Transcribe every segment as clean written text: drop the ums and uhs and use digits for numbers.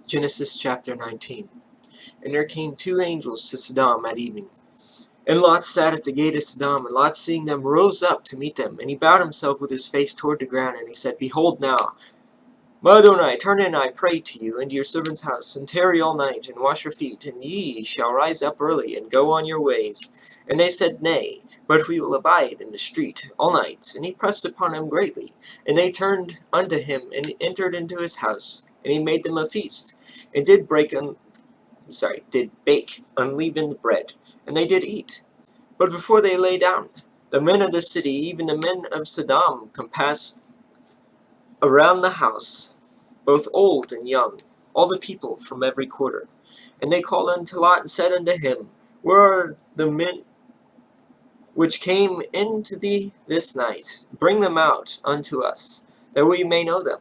Genesis chapter 19. And there came two angels to Sodom at evening. And Lot sat at the gate of Sodom, and Lot, seeing them, rose up to meet them. And he bowed himself with his face toward the ground, and he said, Behold now, my Adonai, turn in, I pray to you, into your servant's house, and tarry all night, and wash your feet, and ye shall rise up early, and go on your ways. And they said, Nay, but we will abide in the street all night. And he pressed upon them greatly. And they turned unto him, and entered into his house. And he made them a feast, and did bake unleavened bread, and they did eat. But before they lay down, the men of the city, even the men of Sodom, compassed around the house, both old and young, all the people from every quarter. And they called unto Lot, and said unto him, Where are the men which came into thee this night? Bring them out unto us, that we may know them.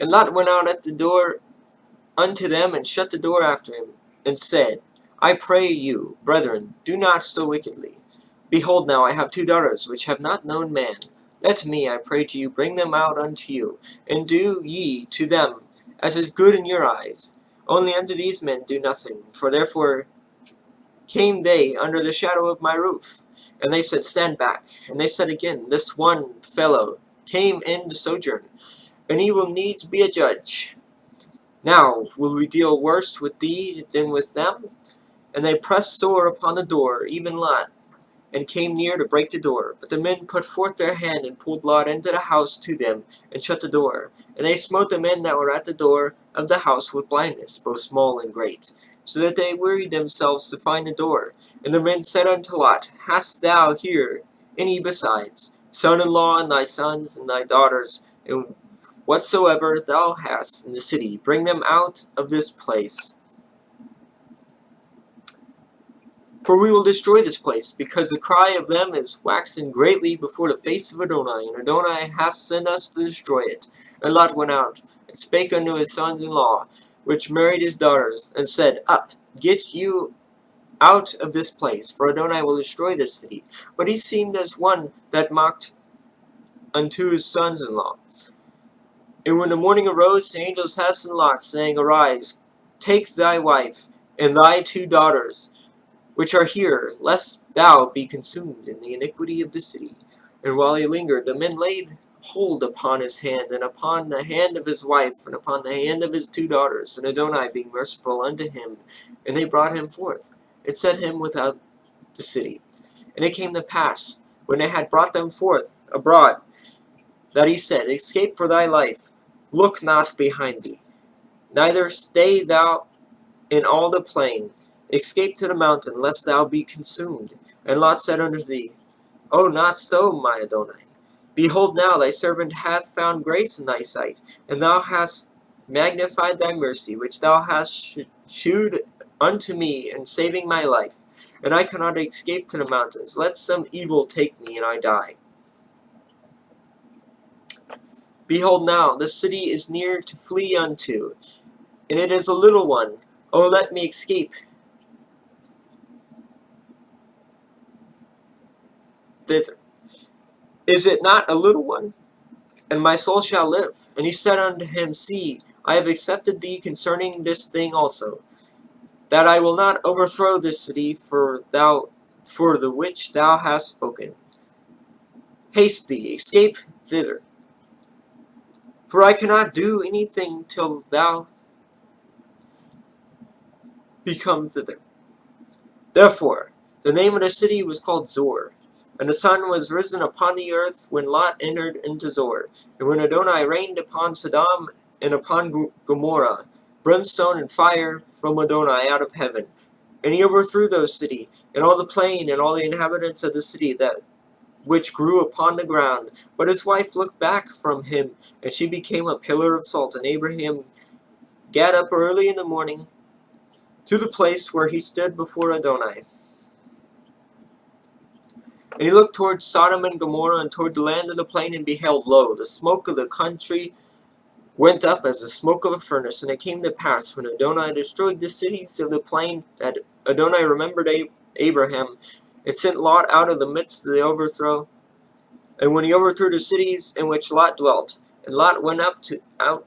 And Lot went out at the door unto them, and shut the door after him, and said, I pray you, brethren, do not so wickedly. Behold now, I have two daughters, which have not known man. Let me, I pray to you, bring them out unto you, and do ye to them as is good in your eyes. Only unto these men do nothing, for therefore came they under the shadow of my roof. And they said, Stand back. And they said again, This one fellow came in to sojourn, and he will needs be a judge. Now will we deal worse with thee than with them? And they pressed sore upon the door, even Lot, and came near to break the door. But the men put forth their hand, and pulled Lot into the house to them, and shut the door. And they smote the men that were at the door of the house with blindness, both small and great, so that they wearied themselves to find the door. And the men said unto Lot, Hast thou here any besides, son-in-law, and thy sons, and thy daughters, and whatsoever thou hast in the city, bring them out of this place. For we will destroy this place, because the cry of them is waxen greatly before the face of Adonai, and Adonai hath sent us to destroy it. And Lot went out, and spake unto his sons-in-law, which married his daughters, and said, Up, get you out of this place, for Adonai will destroy this city. But he seemed as one that mocked unto his sons-in-law. And when the morning arose, the angels hastened Lot, saying, Arise, take thy wife, and thy two daughters, which are here, lest thou be consumed in the iniquity of the city. And while he lingered, the men laid hold upon his hand, and upon the hand of his wife, and upon the hand of his two daughters, and Adonai being merciful unto him. And they brought him forth, and set him without the city. And it came to pass, when they had brought them forth abroad, that he said, Escape for thy life, look not behind thee, neither stay thou in all the plain. Escape to the mountain, lest thou be consumed. And Lot said unto thee, O not so, my Adonai. Behold now, thy servant hath found grace in thy sight, and thou hast magnified thy mercy, which thou hast shewed unto me in saving my life. And I cannot escape to the mountains. Let some evil take me, and I die. Behold now, the city is near to flee unto, and it is a little one. O let me escape thither. Is it not a little one? And my soul shall live. And he said unto him, See, I have accepted thee concerning this thing also, that I will not overthrow this city for the which thou hast spoken. Haste thee, escape thither. For I cannot do anything till thou be come thither. Therefore, the name of the city was called Zor. And the sun was risen upon the earth when Lot entered into Zor. And when Adonai reigned upon Sodom and upon Gomorrah, brimstone and fire from Adonai out of heaven. And he overthrew those cities, and all the plain, and all the inhabitants of the city which grew upon the ground. But his wife looked back from him, and she became a pillar of salt. And Abraham gat up early in the morning to the place where he stood before Adonai. And he looked toward Sodom and Gomorrah, and toward the land of the plain, and beheld, lo, the smoke of the country went up as the smoke of a furnace. And it came to pass, when Adonai destroyed the cities of the plain, that Adonai remembered Abraham, and sent Lot out of the midst of the overthrow And when he overthrew the cities in which Lot dwelt, and Lot went out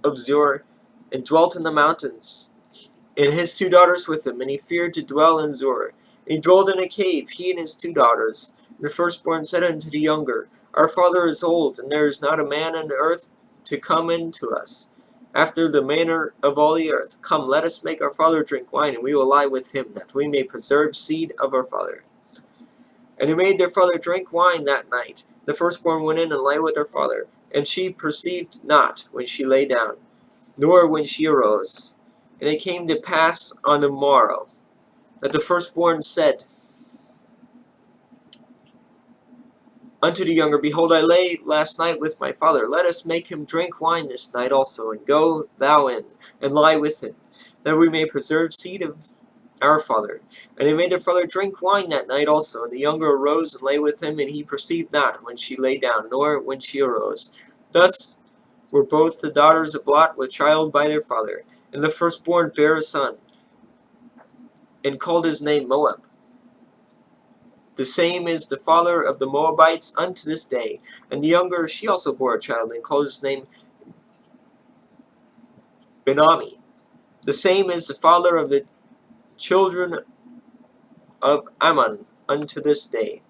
of Zoar, and dwelt in the mountains, and his 2 daughters with him, and he feared to dwell in Zoar. And he dwelled in a cave, he and his 2 daughters. And the firstborn said unto the younger, Our father is old, and there is not a man on the earth to come in to us, after the manner of all the earth. Come, let us make our father drink wine, and we will lie with him, that we may preserve seed of our father. And they made their father drink wine that night. The firstborn went in and lay with her father, and she perceived not when she lay down, nor when she arose. And it came to pass on the morrow, that the firstborn said unto the younger, Behold, I lay last night with my father. Let us make him drink wine this night also, and go thou in, and lie with him, that we may preserve seed of our father. And they made their father drink wine that night also. And the younger arose and lay with him, and he perceived not when she lay down, nor when she arose. Thus were both the daughters of Lot with child by their father. And the firstborn bare a son, and called his name Moab. The same is the father of the Moabites unto this day. And the younger, she also bore a child, and called his name Benami. The same is the father of the children of Ammon unto this day.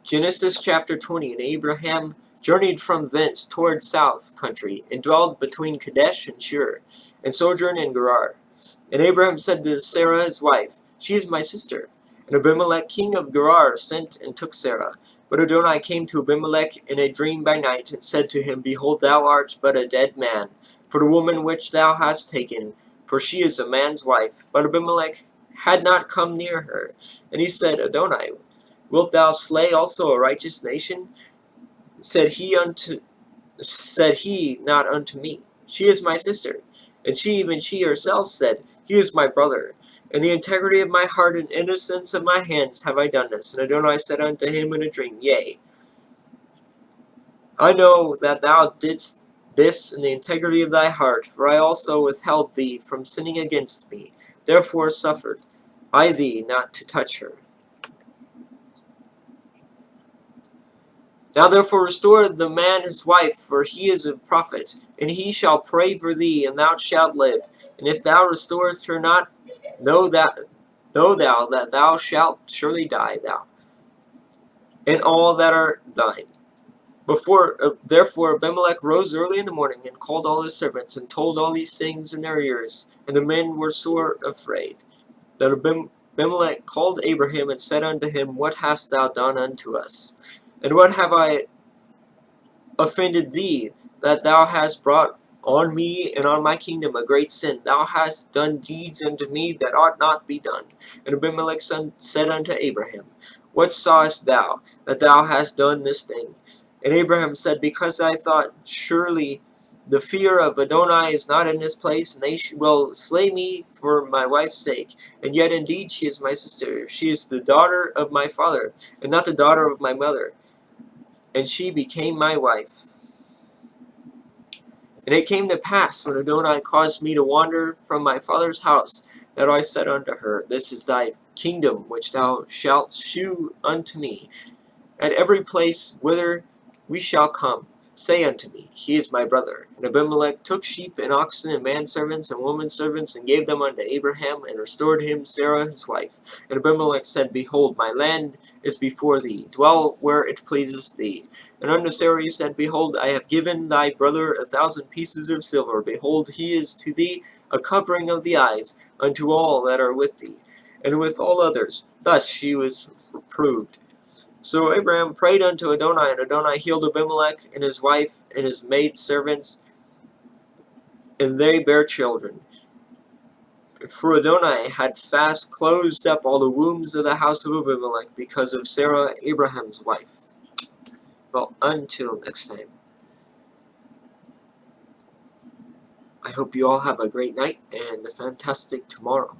Genesis chapter 20. And Abraham journeyed from thence toward south country, and dwelled between Kadesh and Shur, and sojourned in Gerar. And Abraham said to Sarah his wife, She is my sister. And Abimelech king of Gerar sent and took Sarah. But Adonai came to Abimelech in a dream by night, and said to him, Behold, thou art but a dead man, for the woman which thou hast taken, for she is a man's wife. But Abimelech had not come near her. And he said, Adonai, wilt thou slay also a righteous nation? Said he not unto me, She is my sister. And she, even she herself, said, He is my brother. In the integrity of my heart and innocence of my hands have I done this. And Adonai said unto him in a dream, Yea, I know that thou didst this in the integrity of thy heart, for I also withheld thee from sinning against me. Therefore suffered I thee not to touch her. Now therefore restore the man his wife, for he is a prophet, and he shall pray for thee, and thou shalt live. And if thou restorest her not, know thou that thou shalt surely die, thou, and all that are thine. Therefore Abimelech rose early in the morning, and called all his servants, and told all these things in their ears. And the men were sore afraid. Then Abimelech called Abraham, and said unto him, What hast thou done unto us? And what have I offended thee, that thou hast brought on me and on my kingdom a great sin? Thou hast done deeds unto me that ought not be done. And Abimelech said unto Abraham, What sawest thou, that thou hast done this thing? And Abraham said, Because I thought, surely the fear of Adonai is not in this place, and they will slay me for my wife's sake. And yet indeed she is my sister. She is the daughter of my father, and not the daughter of my mother. And she became my wife. And it came to pass, when Adonai caused me to wander from my father's house, that I said unto her, This is thy kingdom which thou shalt shew unto me. At every place whither we shall come, say unto me, He is my brother. And Abimelech took sheep and oxen and manservants and womanservants, and gave them unto Abraham, and restored him Sarah his wife. And Abimelech said, Behold, my land is before thee, dwell where it pleases thee. And unto Sarah he said, Behold, I have given thy brother 1,000 pieces of silver. Behold, he is to thee a covering of the eyes unto all that are with thee, and with all others. Thus she was reproved. So Abraham prayed unto Adonai, and Adonai healed Abimelech and his wife and his maidservants, and they bare children. For Adonai had fast closed up all the wombs of the house of Abimelech because of Sarah, Abraham's wife. Well, until next time, I hope you all have a great night and a fantastic tomorrow.